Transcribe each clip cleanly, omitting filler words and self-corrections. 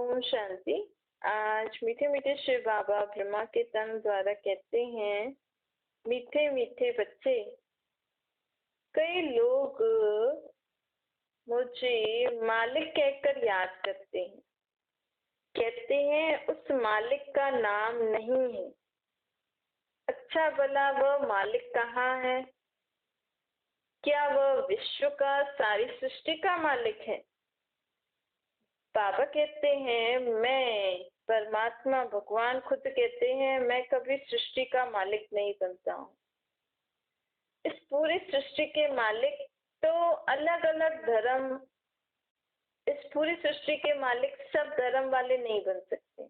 ओम शांति। आज मीठे मीठे शिव बाबा ब्रह्मा के तन द्वारा कहते हैं, मीठे मीठे बच्चे, कई लोग मुझे मालिक कहकर याद करते हैं। कहते हैं उस मालिक का नाम नहीं है। अच्छा भला वह मालिक कहाँ है? क्या वह विश्व का, सारी सृष्टि का मालिक है? बाबा कहते हैं, मैं परमात्मा भगवान खुद कहते हैं, मैं कभी सृष्टि का मालिक नहीं बनता हूँ। इस पूरी सृष्टि के मालिक तो अलग अलग धर्म, इस पूरी सृष्टि के मालिक सब धर्म वाले नहीं बन सकते।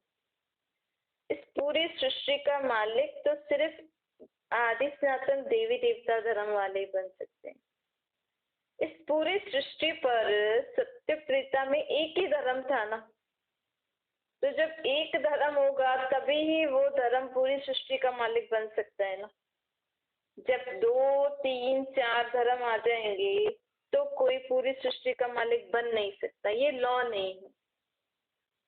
इस पूरी सृष्टि का मालिक तो सिर्फ आदि सनातन देवी देवता धर्म वाले ही बन सकते हैं। इस पूरी सृष्टि पर सत्य त्रेता में एक ही धर्म था ना, तो जब एक धर्म होगा तभी ही वो धर्म पूरी सृष्टि का मालिक बन सकता है ना। जब 2, 3, 4 धर्म आ जाएंगे तो कोई पूरी सृष्टि का मालिक बन नहीं सकता। ये लॉ नहीं है।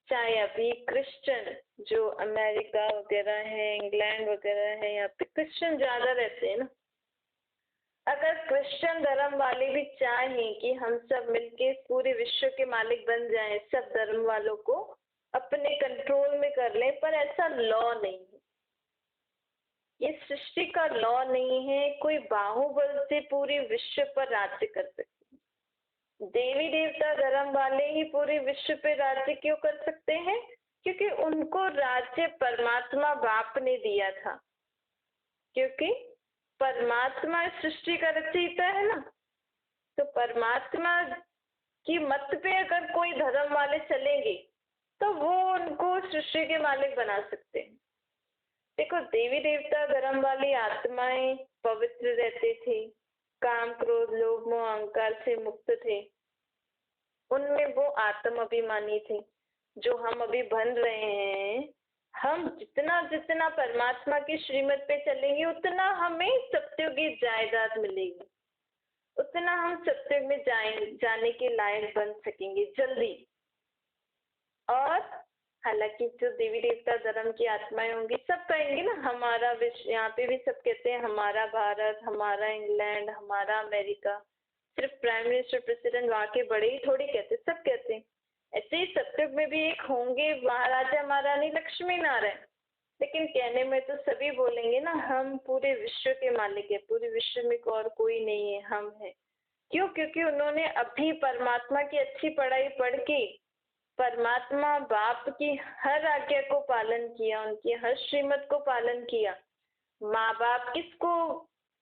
चाहे अभी क्रिश्चियन जो अमेरिका वगैरह है, इंग्लैंड वगैरह है, यहाँ पे क्रिश्चियन ज्यादा रहते हैं ना। अगर क्रिश्चियन धर्म वाले भी चाहें कि हम सब मिलके पूरे विश्व के मालिक बन जाएं, सब धर्म वालों को अपने कंट्रोल में कर लें, पर ऐसा लॉ नहीं है। ये सृष्टि का लॉ नहीं है। कोई बाहुबल से पूरे विश्व पर राज्य कर सकते हैं। देवी देवता धर्म वाले ही पूरे विश्व पे राज्य क्यों कर सकते हैं? क्योंकि उनको राज्य परमात्मा बाप ने दिया था। क्योंकि परमात्मा सृष्टि का रचयिता है ना, तो परमात्मा की मत पे अगर कोई धर्म वाले चलेंगे तो वो उनको सृष्टि के मालिक बना सकते हैं। देखो, देवी देवता धर्म वाली आत्माएं पवित्र रहते थे, काम क्रोध लोभ मोह अहंकार से मुक्त थे, उनमें वो आत्म अभिमानी थे। जो हम अभी बन रहे हैं, हम जितना जितना परमात्मा की श्रीमत पे चलेंगे उतना हमें सत्युग की जायदाद मिलेगी, उतना हम सत्युग में जाने के लायक बन सकेंगे जल्दी। और हालांकि जो देवी देवता धर्म की आत्माएं होंगी सब कहेंगे ना हमारा विश्व, यहाँ पे भी सब कहते हैं हमारा भारत, हमारा इंग्लैंड, हमारा अमेरिका। सिर्फ प्राइम मिनिस्टर प्रेसिडेंट वहाँ के बड़े ही थोड़ी कहते, सब कहते हैं। ऐसे ही सत्युग में भी एक होंगे महाराजा महारानी लक्ष्मी नारायण, लेकिन कहने में तो सभी बोलेंगे ना हम पूरे विश्व के मालिक है, पूरे विश्व में और कोई नहीं है, हम है। क्यों? क्योंकि उन्होंने अभी परमात्मा की अच्छी पढ़ाई पढ़ के परमात्मा बाप की हर आज्ञा को पालन किया, उनकी हर श्रीमत को पालन किया। माँ बाप किसको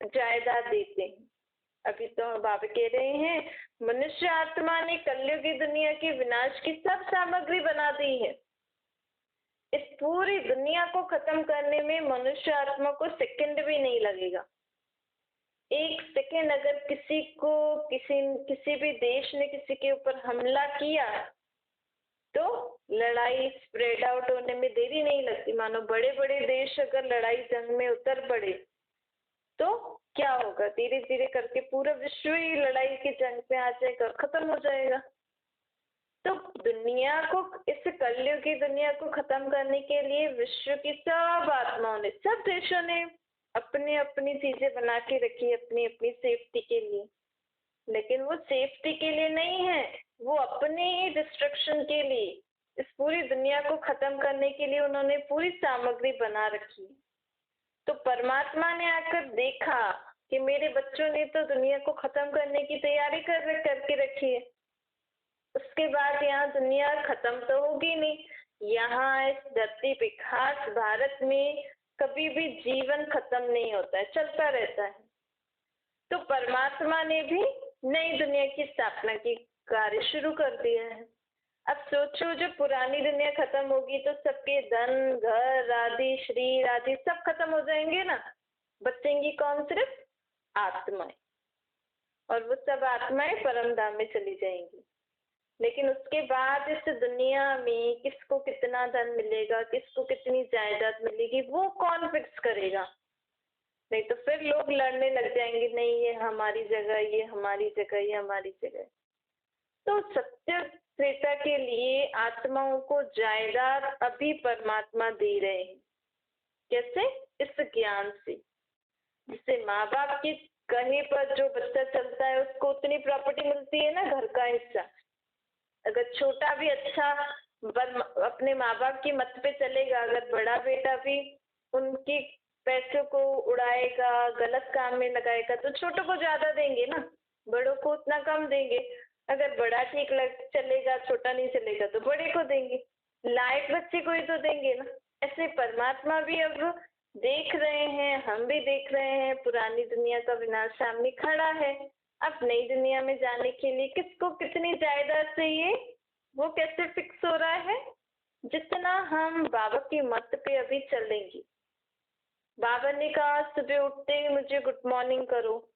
जायदाद देते हैं? अभी तो बाबा कह रहे हैं मनुष्य आत्मा ने कलयुगी दुनिया के विनाश की सब सामग्री बना दी है। इस पूरी दुनिया को खत्म करने में मनुष्य आत्मा को सेकंड भी नहीं लगेगा। एक सेकंड अगर किसी भी देश ने किसी के ऊपर हमला किया तो लड़ाई स्प्रेड आउट होने में देरी नहीं लगती। मानो बड़े बड़े देश अगर लड़ाई जंग में उतर पड़े तो क्या होगा? धीरे धीरे करके पूरा विश्व ही लड़ाई की जंग पे आ जाएगा, खत्म हो जाएगा। तो दुनिया को, इस कलयुग की दुनिया को खत्म करने के लिए विश्व की सब आत्माओं ने, सब देशों ने अपनी अपनी चीजें बना के रखी अपनी अपनी सेफ्टी के लिए। लेकिन वो सेफ्टी के लिए नहीं है, वो अपने ही डिस्ट्रक्शन के लिए, इस पूरी दुनिया को खत्म करने के लिए उन्होंने पूरी सामग्री बना रखी। तो परमात्मा ने आकर देखा कि मेरे बच्चों ने तो दुनिया को खत्म करने की तैयारी करके रखी है। उसके बाद यहाँ दुनिया खत्म तो होगी नहीं। यहाँ इस धरती पे, खास भारत में, कभी भी जीवन खत्म नहीं होता है, चलता रहता है। तो परमात्मा ने भी नई दुनिया की स्थापना की कार्य शुरू कर दिया है। अब सोचो, जो पुरानी दुनिया खत्म होगी तो सबके धन, घर आदि, शरीर आदि सब खत्म हो जाएंगे ना। बचेंगी कौन? सिर्फ आत्माएं, और वो सब आत्माएं परम धाम में चली जाएंगी। लेकिन उसके बाद इस दुनिया में किसको कितना धन मिलेगा, किसको कितनी जायदाद मिलेगी, वो कौन फिक्स करेगा? नहीं तो फिर लोग लड़ने लग जाएंगे, नहीं ये हमारी जगह, ये हमारी जगह, ये हमारी जगह। तो सत्य त्रेता के लिए आत्माओं को जायदाद अभी परमात्मा दे रहे हैं। कैसे? इस ज्ञान से, जिससे माँ बाप के कहे पर जो बच्चा चलता है उसको उतनी प्रॉपर्टी मिलती है ना, घर का हिस्सा। अगर छोटा भी अच्छा अपने माँ बाप की मत पे चलेगा, अगर बड़ा बेटा भी उनकी पैसों को उड़ाएगा, गलत काम में लगाएगा, तो छोटों को ज्यादा देंगे ना, बड़ों को उतना कम देंगे। अगर बड़ा ठीक लग चलेगा, छोटा नहीं चलेगा, तो बड़े को देंगे। लायक बच्चे को ही तो देंगे ना। ऐसे परमात्मा भी अब देख रहे हैं, हम भी देख रहे हैं, पुरानी दुनिया का विनाश सामने खड़ा है। अब नई दुनिया में जाने के लिए किसको कितनी जायदाद चाहिए, वो कैसे फिक्स हो रहा है? जितना हम बाबा की मत पे अभी चलेंगे। बाबा ने कहा सुबह उठते ही मुझे गुड मॉर्निंग करो।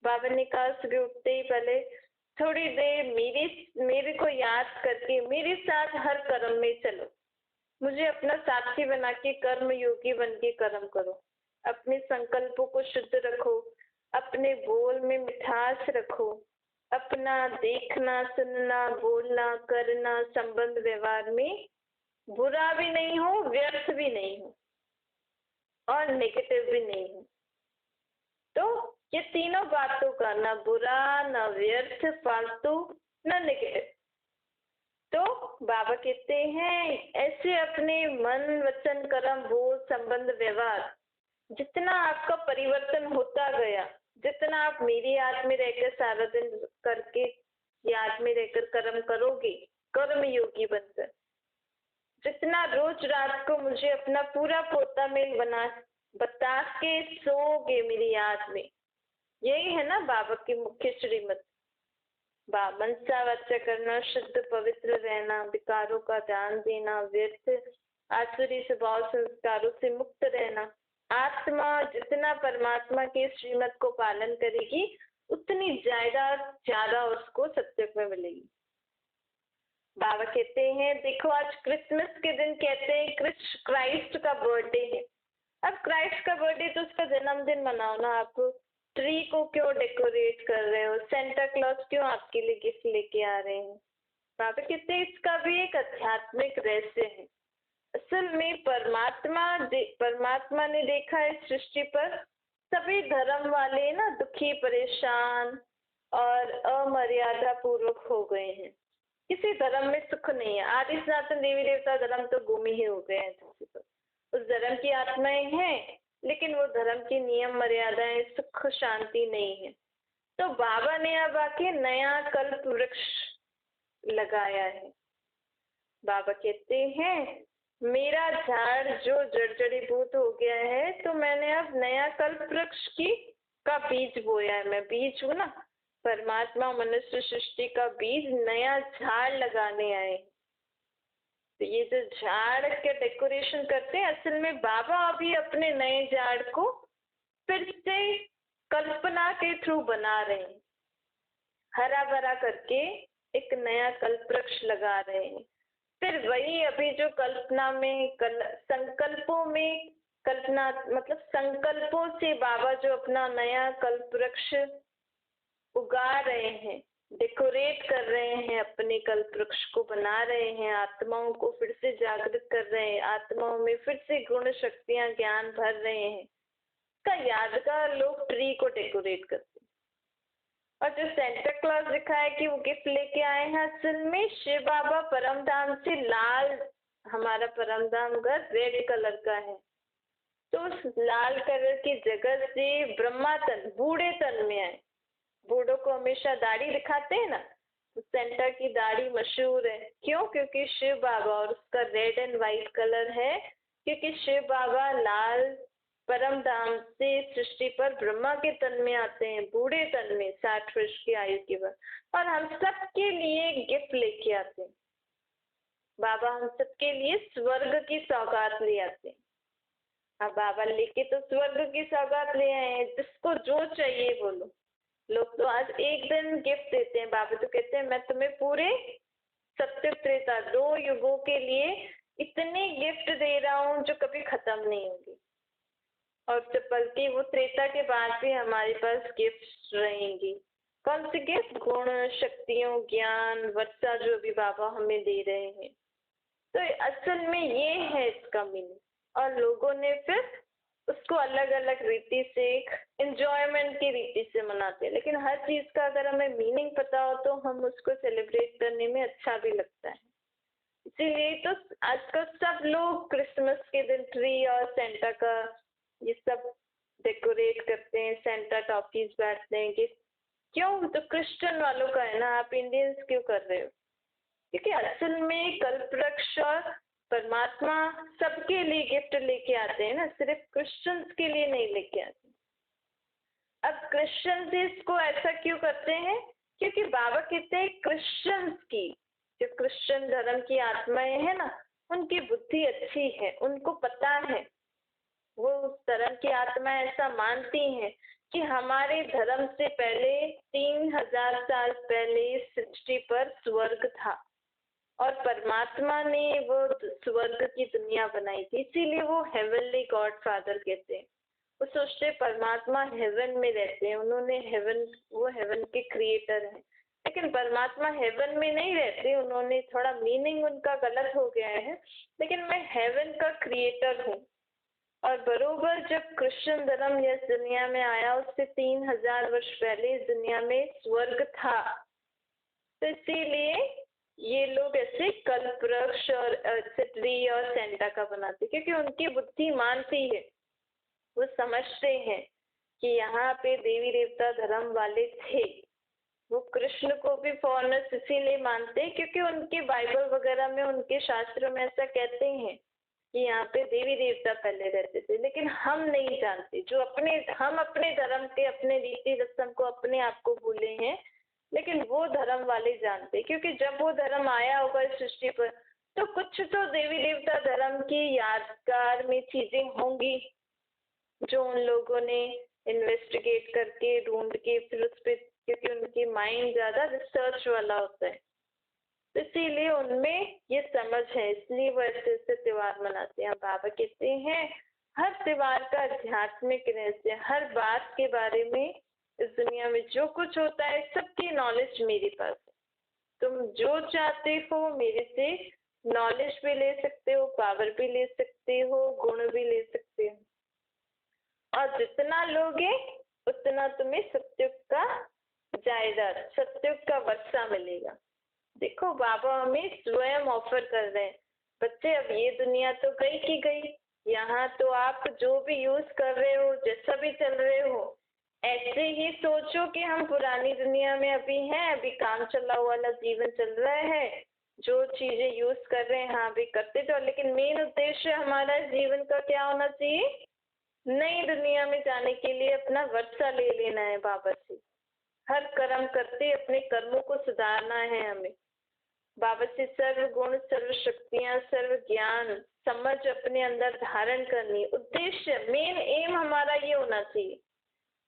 बाबा ने कहा सुबह उठते ही पहले थोड़ी देर मेरे को याद करके मेरे साथ हर कर्म में चलो। मुझे अपना साथी बना के कर्म योगी बन के कर्म करो। अपने संकल्पों को शुद्ध रखो, अपने बोल में मिठास रखो, अपना देखना, सुनना, बोलना, करना, संबंध व्यवहार में बुरा भी नहीं हो, व्यर्थ भी नहीं हो और नेगेटिव भी नहीं हो। तो ये तीनों बातों का, ना बुरा, ना व्यर्थ, फालतू, ना नेगेटिव। तो बाबा कहते हैं ऐसे अपने मन, वचन, कर्म, बोल, संबंध, व्यवहार, जितना आपका परिवर्तन होता गया, जितना आप मेरी याद में रहकर सारा दिन करके याद में रहकर कर्म करोगे, कर्म योगी बनकर, जितना रोज रात को मुझे अपना पूरा पोता में बता के सोओगे मेरी याद में, यही है ना बाबा की मुख्य श्रीमत। मनसा वाचा करना, शुद्ध पवित्र रहना, विकारों का ध्यान देना, व्यर्थ आसुरी स्वभाव संस्कारों से मुक्त रहना। आत्मा जितना परमात्मा के श्रीमत को पालन करेगी, उतनी ज्यादा उसको सत्य में मिलेगी। बाबा कहते हैं देखो आज क्रिसमस के दिन कहते हैं क्राइस्ट का बर्थडे है। अब क्राइस्ट का बर्थडे तो उसका जन्मदिन मनाओ ना। आप ट्री को क्यों डेकोरेट कर रहे हो? सेंटा क्लॉज क्यों आपके लिए गिफ्ट लेके आ रहे हैं? बाबा कहते हैं इसका भी एक आध्यात्मिक रहस्य है। असल में परमात्मा ने देखा है सृष्टि पर सभी धर्म वाले ना दुखी, परेशान और अमर्यादा पूर्वक हो गए हैं। किसी धर्म में सुख नहीं है। आदि सनातन देवी देवता धर्म तो गुम ही हो गए हैं धरती पर। उस धर्म की आत्माएं हैं, लेकिन वो धर्म की नियम मर्यादाएं, सुख शांति नहीं है। तो बाबा ने अब आके नया कल्प वृक्ष लगाया है। बाबा कहते हैं मेरा झाड़ जो जड़जड़ीभूत हो गया है, तो मैंने अब नया कल्प वृक्ष का बीज बोया है। मैं बीज हूं ना, परमात्मा मनुष्य सृष्टि का बीज नया झाड़ लगाने आए। तो ये जो झाड़ के डेकोरेशन करते हैं, असल में बाबा अभी अपने नए झाड़ को फिर से कल्पना के थ्रू बना रहे हैं। हरा भरा करके एक नया कल्प वृक्ष लगा रहे हैं। फिर वही अभी जो कल्पना में संकल्पों में कल्पना मतलब संकल्पों से बाबा जो अपना नया कल्प वृक्ष उगा रहे हैं, डेकोरेट कर रहे हैं, अपने कल्प वृक्ष को बना रहे हैं, आत्माओं को फिर से जागृत कर रहे हैं, आत्माओं में फिर से गुण शक्तियां ज्ञान भर रहे हैं। का यादगार लोग ट्री को डेकोरेट करते हैं। और जो सेंटा क्लॉज लिखा है कि वो गिफ्ट लेके आए हैं, असल में शिव बाबा परम धाम से लाल, हमारा परम धाम घर रेड कलर का है, तो उस लाल कलर की जगह से ब्रह्मा तन, बूढ़े तन में आए। बूढ़ों को हमेशा दाढ़ी दिखाते हैं ना, तो सेंटा की दाढ़ी मशहूर है। क्यों? क्योंकि शिव बाबा, और उसका रेड एंड व्हाइट कलर है क्योंकि शिव बाबा लाल परम धाम से सृष्टि पर ब्रह्मा के तन में आते हैं, बूढ़े तन में, 60 वर्ष की आयु के बाद, और हम सबके लिए गिफ्ट लेके आते हैं। बाबा हम सबके लिए स्वर्ग की सौगात ले आते हैं। अब बाबा लेके तो स्वर्ग की सौगात ले आए हैं, जिसको जो चाहिए बोलो। लोग तो आज एक दिन गिफ्ट देते हैं, बाबा तो कहते हैं मैं तुम्हें पूरे सत्य त्रेता 2 युगों के लिए इतने गिफ्ट दे रहा हूँ जो कभी खत्म नहीं होंगे। और जब बल्कि वो त्रेता के बाद भी हमारे पास गिफ्ट रहेंगी। कौन सी गिफ्ट? गुण, शक्तियों, ज्ञान, वर्षा जो अभी बाबा हमें दे रहे हैं। तो असल में ये है इसका मीनिंग। और लोगों ने फिर उसको अलग अलग रीति से, एक एंजॉयमेंट की रीति से मनाते हैं। लेकिन हर चीज का अगर हमें मीनिंग पता हो तो हम उसको सेलिब्रेट करने में अच्छा भी लगता है। इसीलिए तो आजकल सब लोग क्रिसमस के दिन ट्री और सेंटा का ये सब डेकोरेट करते हैं, सेंटा टॉफीज बांटते हैं। कि क्यों? तो क्रिश्चियन वालों का है ना, आप इंडियंस क्यों कर रहे हो? क्योंकि असल में कल्प वृक्ष और परमात्मा सबके लिए गिफ्ट लेके आते हैं ना, सिर्फ क्रिश्चियंस के लिए नहीं लेके आते। अब क्रिश्चियंस इसको ऐसा क्यों करते हैं? क्योंकि बाबा कहते हैं क्रिश्चियंस की, जो क्रिश्चियन धर्म की आत्माएं हैं ना, उनकी बुद्धि अच्छी है, उनको पता है, वो उस धर्म की आत्मा ऐसा मानती हैं कि हमारे धर्म से पहले 3000 साल पहले इस सृष्टि पर स्वर्ग था और परमात्मा ने वो स्वर्ग की दुनिया बनाई थी। इसीलिए वो हेवनली गॉड फादर कहते हैं। वो सोचते परमात्मा हेवन में रहते हैं, उन्होंने हेवन, वो हेवन के क्रिएटर हैं। लेकिन परमात्मा हेवन में नहीं रहते, उन्होंने थोड़ा मीनिंग उनका गलत हो गया है। लेकिन मैं हेवन का क्रिएटर हूँ। और बरोबर जब क्रिश्चियन धर्म इस दुनिया में आया, उससे 3000 वर्ष पहले इस दुनिया में स्वर्ग था। तो इसीलिए ये लोग ऐसे कल्प वृक्ष और ट्री और सेंटा का बनाते, क्योंकि उनकी बुद्धि मानती है, वो समझते हैं कि यहाँ पे देवी देवता धर्म वाले थे। वो कृष्ण को भी फॉरनर्स इसीलिए मानते हैं क्योंकि उनके बाइबल वगैरह में, उनके शास्त्रों में ऐसा कहते हैं कि यहाँ पे देवी देवता पहले रहते थे। लेकिन हम नहीं जानते, जो हम अपने धर्म के, अपने रीति रस्म को, अपने आप को भूले हैं। लेकिन वो धर्म वाले जानते, क्योंकि जब वो धर्म आया होगा इस सृष्टि पर, तो कुछ तो देवी देवता धर्म की यादगार में चीजें होंगी जो उन लोगों ने इन्वेस्टिगेट करके, ढूंढ के, फिर उस पर, क्योंकि उनकी माइंड ज्यादा रिसर्च वाला होता है, तो इसीलिए उनमें ये समझ है, इसलिए वो ऐसे ऐसे त्योहार मनाते हैं। बाबा कहते हैं हर त्योहार का आध्यात्मिक रहस्य, हर बात के बारे में, इस दुनिया में जो कुछ होता है सबकी नॉलेज मेरे पास है। तुम जो चाहते हो मेरे से नॉलेज भी ले सकते हो, पावर भी ले सकते हो, गुण भी ले सकते हो। और जितना लोगे उतना तुम्हें सत्युग का जायदाद, सत्युग का वर्षा मिलेगा। देखो बाबा हमें स्वयं ऑफर कर रहे हैं, बच्चे अब ये दुनिया तो गई की गई, यहाँ तो आप जो भी यूज कर रहे हो, जैसा भी चल रहे हो, ऐसे ही सोचो कि हम पुरानी दुनिया में अभी हैं, अभी काम चला वाला जीवन चल रहा है, जो चीजें यूज कर रहे हैं हाँ भी करते जाओ। लेकिन मेन उद्देश्य हमारा जीवन का क्या होना चाहिए? नई दुनिया में जाने के लिए अपना वर्षा ले लेना है बाबा से। हर कर्म करते अपने कर्मों को सुधारना है हमें। बाबा से सर्व गुण, सर्व शक्तियां, सर्व ज्ञान, समझ अपने अंदर धारण करनी, उद्देश्य, मेन एम हमारा ये होना चाहिए।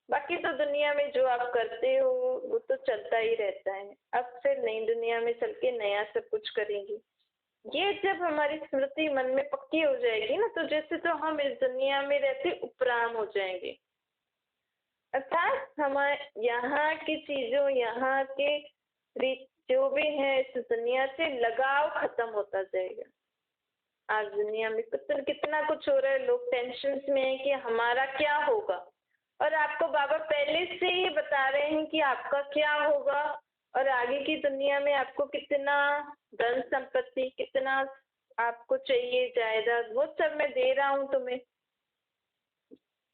बाकी तो दुनिया में जो आप करते हो वो तो चलता ही रहता है। अब फिर नई दुनिया में चल के नया सब कुछ करेंगे। ये जब हमारी स्मृति मन में पक्की हो जाएगी ना, तो जैसे तो हम इस दुनिया में रहते उपराम हो जाएंगे, अर्थात हमारे यहाँ की चीजों, यहाँ के रीत जो भी है, इस दुनिया से लगाव खत्म होता जाएगा। आज दुनिया में कितना कुछ हो रहा है, लोग टेंशन में है कि हमारा क्या होगा, और आपको बाबा पहले से ही बता रहे हैं कि आपका क्या होगा और आगे की दुनिया में आपको कितना धन संपत्ति, कितना आपको चाहिए जायदाद, वो सब मैं दे रहा हूँ तुम्हें।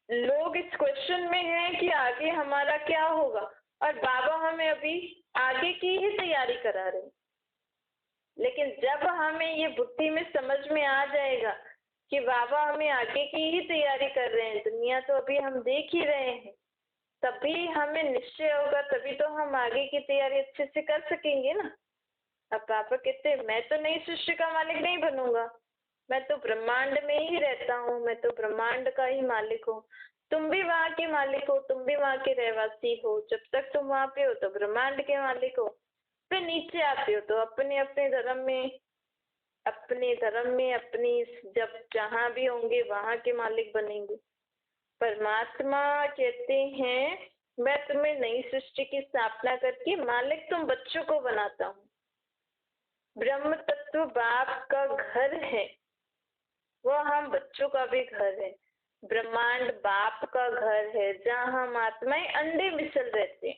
लोग इस क्वेश्चन में हैं कि आगे हमारा क्या होगा, और बाबा हमें अभी आगे की ही तैयारी करा रहे हैं। लेकिन जब हमें ये बुद्धि में समझ में आ जाएगा कि बाबा हमें आगे की ही तैयारी कर रहे हैं, दुनिया तो अभी हम देख ही रहे हैं, तभी हमें निश्चय होगा, तभी तो हम आगे की तैयारी अच्छे से कर सकेंगे ना। अब पापा कहते हैं मैं तो नई सृष्टि का मालिक नहीं बनूंगा, मैं तो ब्रह्मांड में ही रहता हूँ, मैं तो ब्रह्मांड का ही मालिक हूँ। तुम भी वहाँ के मालिक हो, तुम भी वहाँ के रहवासी हो। जब तक तुम वहाँ पे हो तो ब्रह्मांड के मालिक हो, फिर नीचे आते हो तो अपने अपने धर्म में, अपनी जब जहाँ भी होंगे वहाँ के मालिक बनेंगे। परमात्मा कहते हैं मैं तुम्हें नई सृष्टि की स्थापना करके मालिक तुम बच्चों को बनाता हूँ। ब्रह्म तत्व बाप का घर है, वह हम बच्चों का भी घर है। ब्रह्मांड बाप का घर है जहाँ हम आत्माएं अंडे मिसल रहते हैं।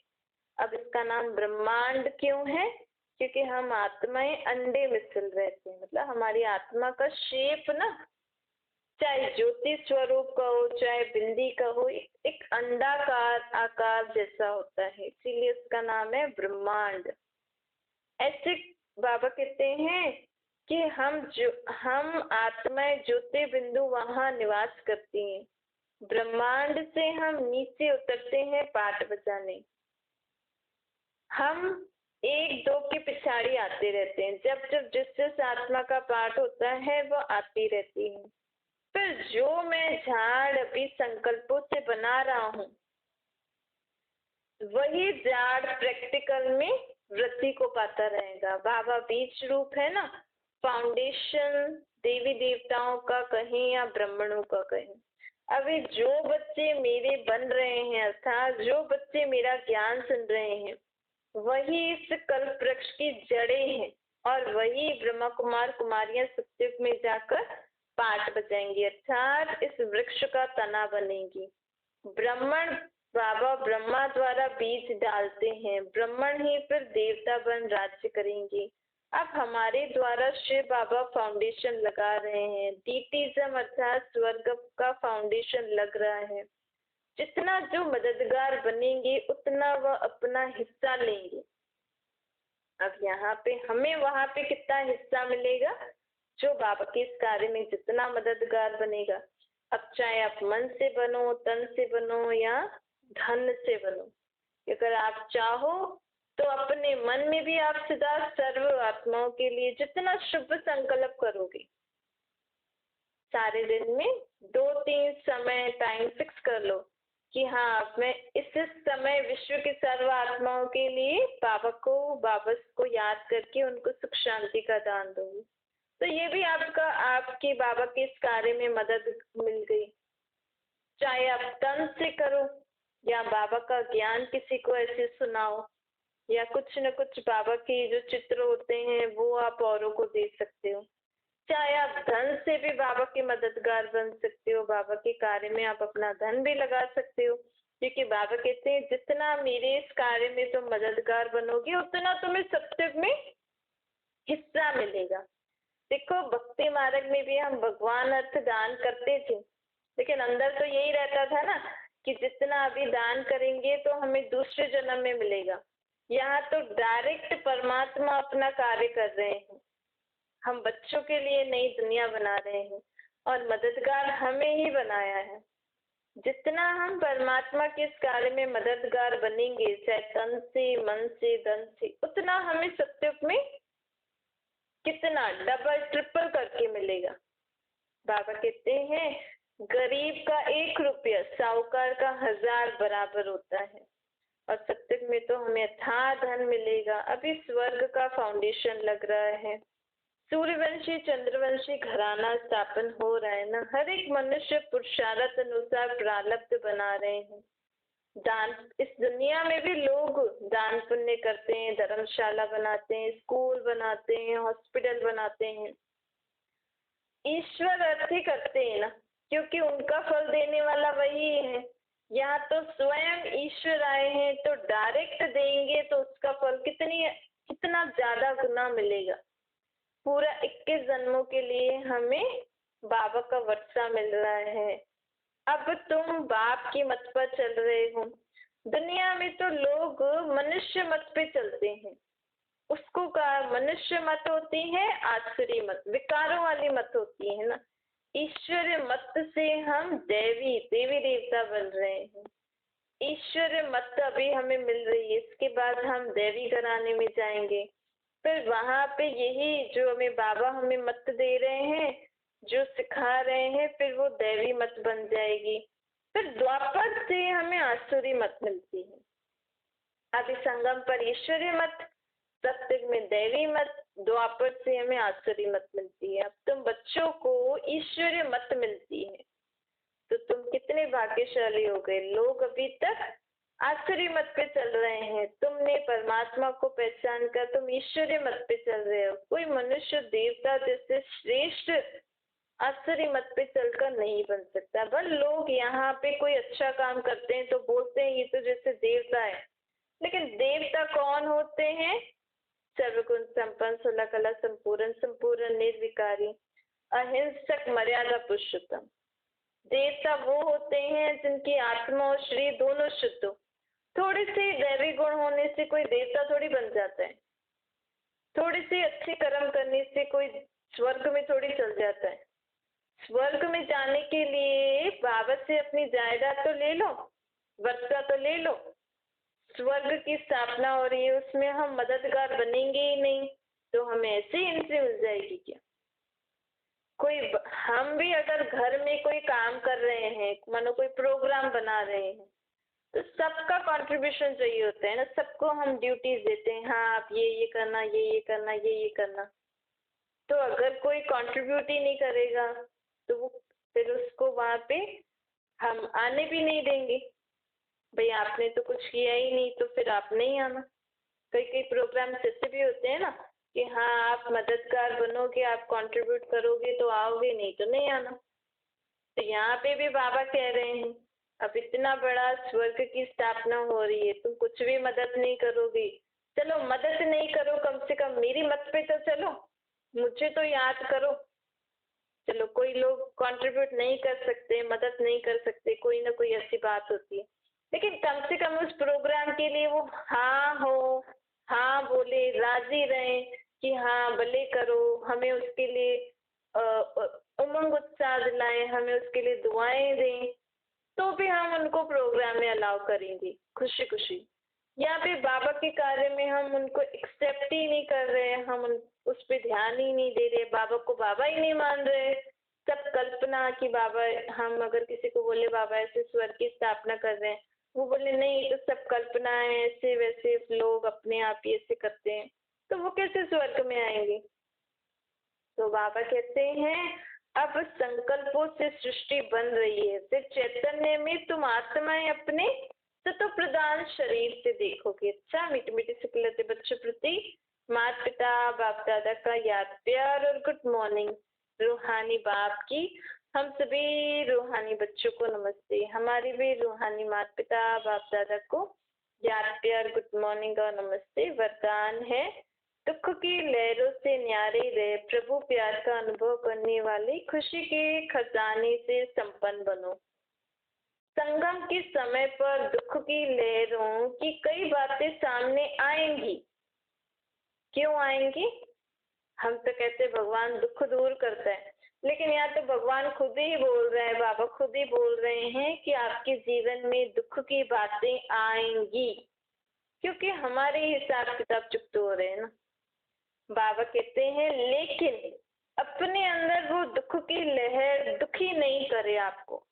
अब इसका नाम ब्रह्मांड क्यों है? क्योंकि हम आत्माएं अंडे मिसल रहते हैं। मतलब हमारी आत्मा का शेप ना, चाहे ज्योति स्वरूप का हो, चाहे बिंदी का हो, एक अंडाकार आकार जैसा होता है, इसीलिए इसका नाम है ब्रह्मांड। ऐसे बाबा कहते हैं कि हम आत्माएं ज्योति बिंदु वहां निवास करती हैं। ब्रह्मांड से हम नीचे उतरते हैं पाठ बजाने। हम एक दो के पिछाड़ी आते रहते हैं। जब जब जिस आत्मा का पाठ होता है वो आती रहती है। फिर जो मैं झाड़ अभी संकल्पों से बना रहा हूँ, वही झाड़ प्रैक्टिकल में वृद्धि को पाता रहेगा। बाबा बीज रूप है ना, फाउंडेशन देवी देवताओं का कहें या ब्राह्मणों का कहें। अभी जो बच्चे मेरे बन रहे हैं, अर्थात जो बच्चे मेरा ज्ञान सुन रहे हैं, वही इस कल्प वृक्ष की जड़ें हैं और वही ब्रह्मा कुमार कुमारियां सत्युग में जाकर पाठ बजाएंगी, अर्थात इस वृक्ष का तना बनेगी। ब्राह्मण बाबा ब्रह्मा द्वारा बीज डालते हैं, ब्राह्मण ही फिर देवता बन राज्य करेंगे। अब हमारे द्वारा शिव बाबा फाउंडेशन लगा रहे हैं। डीटीज्म अर्थात स्वर्ग का फाउंडेशन लग रहा है। जितना जो मददगार बनेंगे उतना वह अपना हिस्सा लेंगे। अब यहाँ पे हमें वहां पे कितना हिस्सा मिलेगा? जो बाबा के इस कार्य में जितना मददगार बनेगा। अब चाहे आप मन से बनो, तन से बनो या धन से बनो, अगर आप चाहो तो अपने मन में भी आप सदा सर्व आत्माओं के लिए जितना शुभ संकल्प करोगे, सारे दिन में 2-3 समय टाइम फिक्स कर लो कि हाँ मैं इस समय विश्व की सर्व आत्माओं के लिए बाबा को याद करके उनको सुख शांति का दान दूंगी। तो ये भी आपके बाबा के इस कार्य में मदद मिल गई। चाहे आप तन से करो या बाबा का ज्ञान किसी को ऐसे सुनाओ, या कुछ न कुछ बाबा के जो चित्र होते हैं वो आप औरों को दे सकते हो। चाहे आप धन से भी बाबा के मददगार बन सकते हो, बाबा के कार्य में आप अपना धन भी लगा सकते हो, क्योंकि बाबा कहते हैं जितना मेरे इस कार्य में तुम मददगार बनोगे उतना तुम्हें सत्युग में हिस्सा मिलेगा। देखो भक्ति मार्ग में भी हम भगवान अर्थ दान करते थे, लेकिन अंदर तो यही रहता था ना कि जितना अभी दान करेंगे तो हमें दूसरे जन्म में मिलेगा। यहाँ तो डायरेक्ट परमात्मा अपना कार्य कर रहे हैं। हम बच्चों के लिए नई दुनिया बना रहे हैं और मददगार हमें ही बनाया है। जितना हम परमात्मा के इस कार्य में मददगार बनेंगे, चाहे तन से, मन से, धन से, उतना हमें सत्युग में कितना डबल ट्रिपल करके मिलेगा। बाबा कहते हैं गरीब का 1 रुपया साहूकार का 1000 बराबर होता है, और सत्युग में तो हमें अथाह धन मिलेगा। अभी स्वर्ग का फाउंडेशन लग रहा है, सूर्यवंशी चंद्रवंशी घराना स्थापन हो रहा है ना। हर एक मनुष्य पुरुषार्थ अनुसार प्रारब्ध बना रहे हैं। दान, इस दुनिया में भी लोग दान पुण्य करते हैं, धर्मशाला बनाते हैं, स्कूल बनाते हैं, हॉस्पिटल बनाते हैं। ईश्वर अर्थ ही करते हैं ना, क्योंकि उनका फल देने वाला वही है। यहाँ तो स्वयं ईश्वर आए हैं तो डायरेक्ट देंगे तो उसका फल कितना ज्यादा गुना मिलेगा। पूरा 21 जन्मों के लिए हमें बाबा का वर्षा मिल रहा है। अब तुम बाप की मत पर चल रहे हो। दुनिया में तो लोग मनुष्य मत पे चलते हैं, उसको का मनुष्य मत होती है, आसुरी मत विकारों वाली मत होती है ना। ईश्वरीय मत से हम देवी देवता बन रहे हैं। ईश्वरीय मत अभी हमें मिल रही है, इसके बाद हम देवी घराने में जाएंगे। फिर वहां पे यही जो बाबा हमें मत दे रहे हैं, जो सिखा रहे हैं, फिर वो देवी मत बन जाएगी। फिर द्वापर से हमें आसुरी मत मिलती है। अभी संगम पर ईश्वरीय मत, सत्युग में देवी मत, द्वापर से हमें आसुरी मत मिलती है। अब तुम बच्चों को ईश्वरीय मत मिलती है तो तुम कितने भाग्यशाली हो गए। लोग अभी तक आसुरी मत पे चल रहे हैं, तुमने परमात्मा को पहचान कर तुम ईश्वरीय मत पे चल रहे हो। कोई मनुष्य देवता जैसे श्रेष्ठ आसुरी मत पे चलकर नहीं बन सकता। बस लोग यहाँ पे कोई अच्छा काम करते हैं तो बोलते हैं ये तो जैसे देवता है, लेकिन देवता कौन होते हैं? सर्वगुण संपन्न, 16 कला संपूर्ण, संपूर्ण निर्विकारी, अहिंसक, मर्यादा पुरुषोत्तम। देवता वो होते हैं जिनकी आत्मा और शरीर दोनों शुद्ध हो। थोड़ी सी दैवी गुण होने से कोई देवता थोड़ी बन जाता है, थोड़ी सी अच्छे कर्म करने से कोई स्वर्ग में थोड़ी चल जाता है। स्वर्ग में जाने के लिए बाबा से अपनी जायदाद तो ले लो, वर्षा तो ले लो, स्वर्ग की स्थापना हो रही है उसमें हम मददगार बनेंगे ही नहीं तो हमें ऐसे एंट्री मिल जाएगी क्या? कोई हम भी अगर घर में कोई काम कर रहे हैं, मानो कोई प्रोग्राम बना रहे हैं, तो सबका कंट्रीब्यूशन चाहिए होता है ना। सबको हम ड्यूटीज देते हैं, हाँ आप ये करना, ये करना, ये करना। तो अगर कोई कंट्रीब्यूट ही नहीं करेगा तो वो फिर उसको वहां पे हम आने भी नहीं देंगे। भाई आपने तो कुछ किया ही नहीं तो फिर आप नहीं आना। कई कई प्रोग्राम ऐसे भी होते हैं ना कि हाँ आप मददगार बनोगे, आप कंट्रीब्यूट करोगे तो आओगे, नहीं तो नहीं आना। तो यहाँ पे भी बाबा कह रहे हैं अब इतना बड़ा स्वर्ग की स्थापना हो रही है, तुम कुछ भी मदद नहीं करोगे। चलो मदद नहीं करो, कम से कम मेरी मत पे तो चलो, मुझे तो याद करो। चलो कोई लोग कंट्रीब्यूट नहीं कर सकते, मदद नहीं कर सकते, कोई ना कोई ऐसी बात होती है, लेकिन कम से कम उस प्रोग्राम के लिए वो हाँ हो, हाँ बोले, राजी रहे कि हाँ भले करो, हमें उसके लिए उमंग उत्साह दिलाएं, हमें उसके लिए दुआएं दें, तो भी हम उनको प्रोग्राम में अलाउ करेंगे खुशी खुशी। यहाँ पे बाबा के कार्य में हम उनको एक्सेप्ट ही नहीं कर रहे, हम उस पर ध्यान ही नहीं दे रहे, बाबा को बाबा ही नहीं मान रहे। सब कल्पना कि बाबा, हम अगर किसी को बोले बाबा ऐसे स्वर्ग की स्थापना कर रहे हैं, वो बोले नहीं तो सब कल्पना है, ऐसे वैसे लोग अपने आप ही ऐसे करते हैं, तो वो कैसे स्वर्ग में आएंगे? तो बाबा कहते हैं अब संकल्पों से सृष्टि बन रही है, फिर चैतन्य में तुम आत्माएं अपने तो प्रधान शरीर से देखोगे। अच्छा मीठे मीठे से खिलते बच्चों प्रति माता पिता बाप दादा का याद प्यार और गुड मॉर्निंग। रूहानी बाप की हम सभी रूहानी बच्चों को नमस्ते। हमारी भी रूहानी माता पिता बाप दादा को याद प्यार गुड मॉर्निंग और नमस्ते। वरदान है दुख की लहरों से न्यारे रहे, प्रभु प्यार का अनुभव करने वाले खुशी के खजाने से संपन्न बनो। संगम के समय पर दुख की लहरों की कई बातें सामने आएंगी। क्यों आएंगी? हम तो कहते भगवान दुख दूर करता है, लेकिन यहाँ तो भगवान खुद ही बोल रहे हैं, बाबा खुद ही बोल रहे हैं कि आपके जीवन में दुख की बातें आएंगी, क्योंकि हमारे हिसाब किताब चुप हो रहे हैं ना। बाबा कहते हैं लेकिन अपने अंदर वो दुख की लहर दुखी नहीं करे आपको,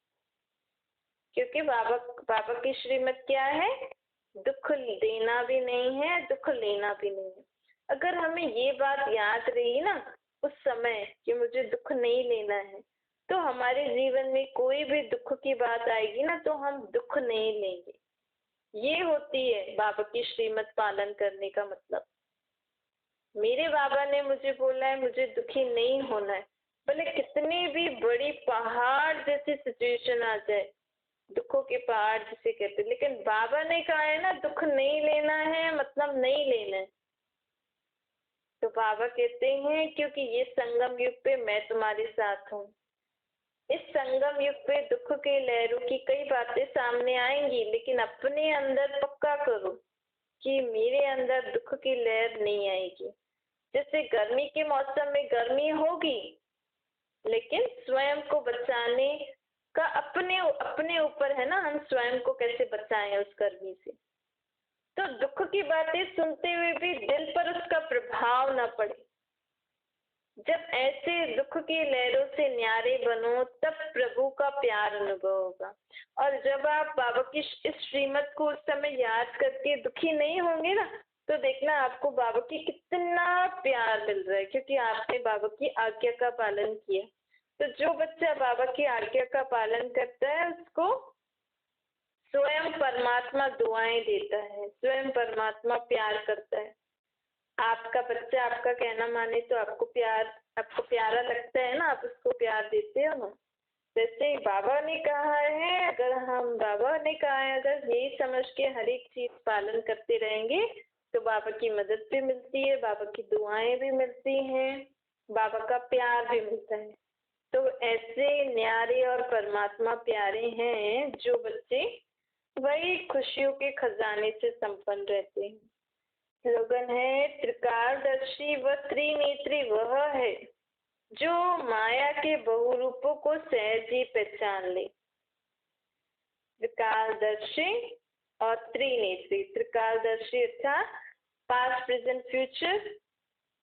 क्योंकि बाबा की श्रीमत क्या है? दुख देना भी नहीं है, दुख लेना भी नहीं है। अगर हमें ये बात याद रही ना उस समय कि मुझे दुख नहीं लेना है, तो हमारे जीवन में कोई भी दुख की बात आएगी ना तो हम दुख नहीं लेंगे। ये होती है बाबा की श्रीमत पालन करने का मतलब। मेरे बाबा ने मुझे बोला है मुझे दुखी नहीं होना है, भले कितनी भी बड़ी पहाड़ जैसी सिचुएशन आ जाए, दुखों के पहाड़ जिसे कहते, लेकिन बाबा ने कहा है ना दुख नहीं लेना है, मतलब नहीं लेना है। तो बाबा कहते हैं क्योंकि ये संगम युग पे मैं तुम्हारे साथ हूँ। इस संगम युग पे दुख के लहरों की कई बातें सामने आएंगी, लेकिन अपने अंदर पक्का करो कि मेरे अंदर दुख की लहर नहीं आएगी। जैसे गर्मी के मौसम में गर्मी होगी, लेकिन स्वयं को बचाने का अपने ऊपर है ना, हम स्वयं को कैसे बचाएं उस गर्मी से। तो दुख की बातें सुनते हुए भी दिल पर उसका प्रभाव ना पड़े। जब ऐसे दुख की लहरों से न्यारे बनो तब प्रभु का प्यार अनुभव होगा। और जब आप बाबा की इस श्रीमत को उस समय याद करके दुखी नहीं होंगे ना, तो देखना आपको बाबा की कितना प्यार मिल रहा है, क्योंकि आपने बाबा की आज्ञा का पालन किया। तो जो बच्चा बाबा की आज्ञा का पालन करता है उसको स्वयं परमात्मा दुआएं देता है, स्वयं परमात्मा प्यार करता है। आपका बच्चा आपका कहना माने तो आपको प्यारा लगता है ना, आप उसको प्यार देते हो ना। जैसे ही बाबा ने कहा है, बाबा ने कहा है अगर यही समझ के हर एक चीज पालन करते रहेंगे तो बाबा की मदद भी मिलती है, बाबा की दुआएं भी मिलती हैं, बाबा का प्यार भी मिलता है। तो ऐसे न्यारे और परमात्मा प्यारे हैं जो बच्चे, वही खुशियों के खजाने से संपन्न रहते हैं। स्लोगन है, त्रिकालदर्शी व त्रिनेत्री वह है जो माया के बहुरूपों को सहज ही पहचान ले। त्रिकालदर्शी और त्रिनेत्री, त्रिकालदर्शी अर्थात पास्ट प्रेजेंट फ्यूचर,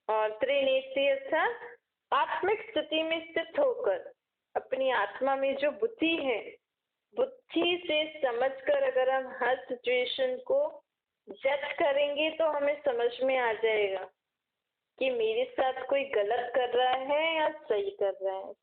और त्रिनेत्री अर्थात आत्मिक स्थिति में स्थित होकर अपनी आत्मा में जो बुद्धि है, बुद्धि से समझकर अगर हम हर सिचुएशन को जज करेंगे तो हमें समझ में आ जाएगा कि मेरे साथ कोई गलत कर रहा है या सही कर रहा है।